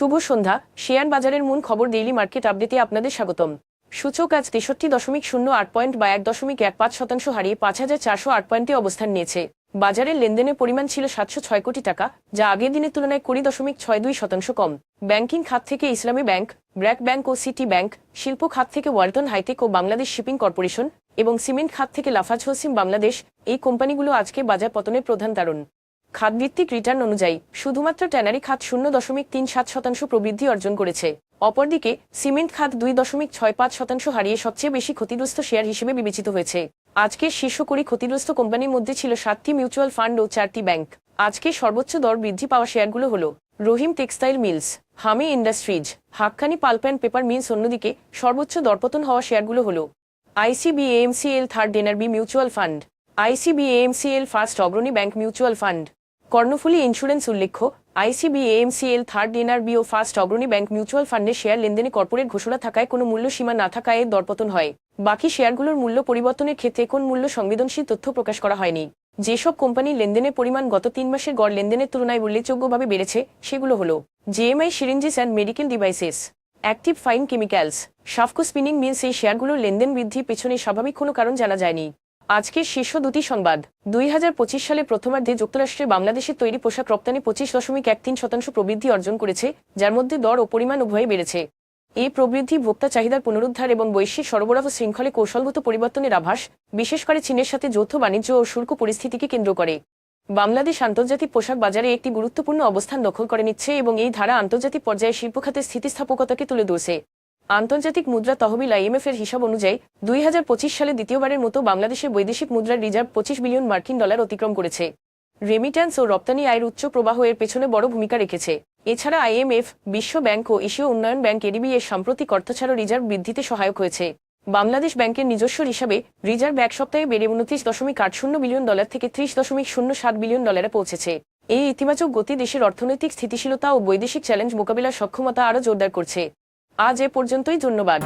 শুভ সন্ধ্যা। Share বাজারের মূল খবর ডেইলি মার্কেট আপডেটে আপনাদের স্বাগতম। সূচক আজ 63.08 পয়েন্ট বা 1.15% হারিয়ে 5,408 পয়েন্টে অবস্থান নিয়েছে। বাজারের লেনদেনের পরিমাণ ছিল 706 কোটি টাকা, যা আগের দিনের তুলনায় 20.62% কম। ব্যাংকিং খাত থেকে ইসলামী ব্যাংক, ব্র্যাক ব্যাংক ও সিটি ব্যাংক, শিল্প খাত থেকে ওয়ালটন হাইটেক ও বাংলাদেশ শিপিং কর্পোরেশন এবং সিমেন্ট খাত থেকে লাফার্জ হোলসিম বাংলাদেশ, এই কোম্পানিগুলো আজকে বাজার পতনের প্রধান কারণ। খাতভিত্তিক রিটার্ন অনুযায়ী শুধুমাত্র ট্যানারি খাত 0.37% প্রবৃদ্ধি অর্জন করেছে। অপরদিকে সিমেন্ট খাত 2.65% হারিয়ে সবচেয়ে বেশি ক্ষতিগ্রস্ত শেয়ার হিসেবে বিবেচিত হয়েছে। আজকের শীর্ষ 20 ক্ষতিগ্রস্ত কোম্পানির মধ্যে ছিল 7টি মিউচুয়াল ফান্ড ও 4টি ব্যাংক। আজকে সর্বোচ্চ দর বৃদ্ধি পাওয়া শেয়ারগুলো হল Rahim textile mills, Hami industries, Haqqani pulp and paper mills. অন্যদিকে সর্বোচ্চ দরপতন হওয়া শেয়ারগুলো হল ICBAMCL third NRB mutual fund, ICBAMCL first Agrani bank mutual fund, Karnaphuli insurance. উল্লেখ্য, ICBAMCL থার্ড এনআরবি ও ফার্স্ট অগ্রণী ব্যাংক মিউচুয়াল ফান্ডের শেয়ার লেনদেনে কর্পোরেট ঘোষণা থাকায় কোনো মূল্য সীমা না থাকায় এর দরপতন হয়। বাকি শেয়ারগুলোর মূল্য পরিবর্তনের ক্ষেত্রে কোন মূল্য সংবেদনশীল তথ্য প্রকাশ করা হয়নি। যেসব কোম্পানির লেনদেনের পরিমাণ গত 3 মাসের গড় লেনদেনের তুলনায় উল্লেখযোগ্যভাবে বেড়েছে সেগুলো হল JMI syringes and medical devices, active fine chemicals, Safko spinning mills. এই শেয়ারগুলোর লেনদেন বৃদ্ধির পেছনে স্বাভাবিক কোনো কারণ জানা যায়নি। আজকের শীর্ষ দুটি সংবাদ। 2025 সালে প্রথমার্ধে যুক্তরাষ্ট্রে বাংলাদেশের তৈরি পোশাক রপ্তানি 25.13% প্রবৃদ্ধি অর্জন করেছে, যার মধ্যে দর ও পরিমাণ উভয়ই বেড়েছে। এই প্রবৃদ্ধি ভোক্তা চাহিদার পুনরুদ্ধার এবং বৈশ্বিক সরবরাহ শৃঙ্খলে কৌশলগত পরিবর্তনের আভাস, বিশেষ করে চীনের সাথে যৌথ বাণিজ্য ও শুল্ক পরিস্থিতিকে কেন্দ্র করে। বাংলাদেশ আন্তর্জাতিক পোশাক বাজারে একটি গুরুত্বপূর্ণ অবস্থান দখল করে নিচ্ছে এবং এই ধারা আন্তর্জাতিক পর্যায়ে শিল্পখাতের স্থিতিস্থাপকতাকে তুলে ধরছে। আন্তর্জাতিক মুদ্রা তহবিল IMF এর হিসাব অনুযায়ী 2025 সালে দ্বিতীয়বারের মতো বাংলাদেশের বৈদেশিক মুদ্রার রিজার্ভ $25 বিলিয়ন অতিক্রম করেছে। রেমিট্যান্স ও রপ্তানি আয়ের উচ্চ প্রবাহ এর পেছনে বড় ভূমিকা রেখেছে। এছাড়া IMF, বিশ্ব ব্যাংক ও এশীয় উন্নয়ন ব্যাংক ADB এর সাম্প্রতিক অর্থছাড়া রিজার্ভ বৃদ্ধিতে সহায়ক হয়েছে। বাংলাদেশ ব্যাংকের নিজস্ব হিসাবে রিজার্ভ এক সপ্তাহে বেড়ে $29.80 বিলিয়ন থেকে $30.07 বিলিয়ন পৌঁছেছে। এই ইতিবাচক গতি দেশের অর্থনৈতিক স্থিতিশীলতা ও বৈদেশিক চ্যালেঞ্জ মোকাবিলার সক্ষমতা আরও জোরদার করছে। আজ এ পর্যন্তই, ধন্যবাদ।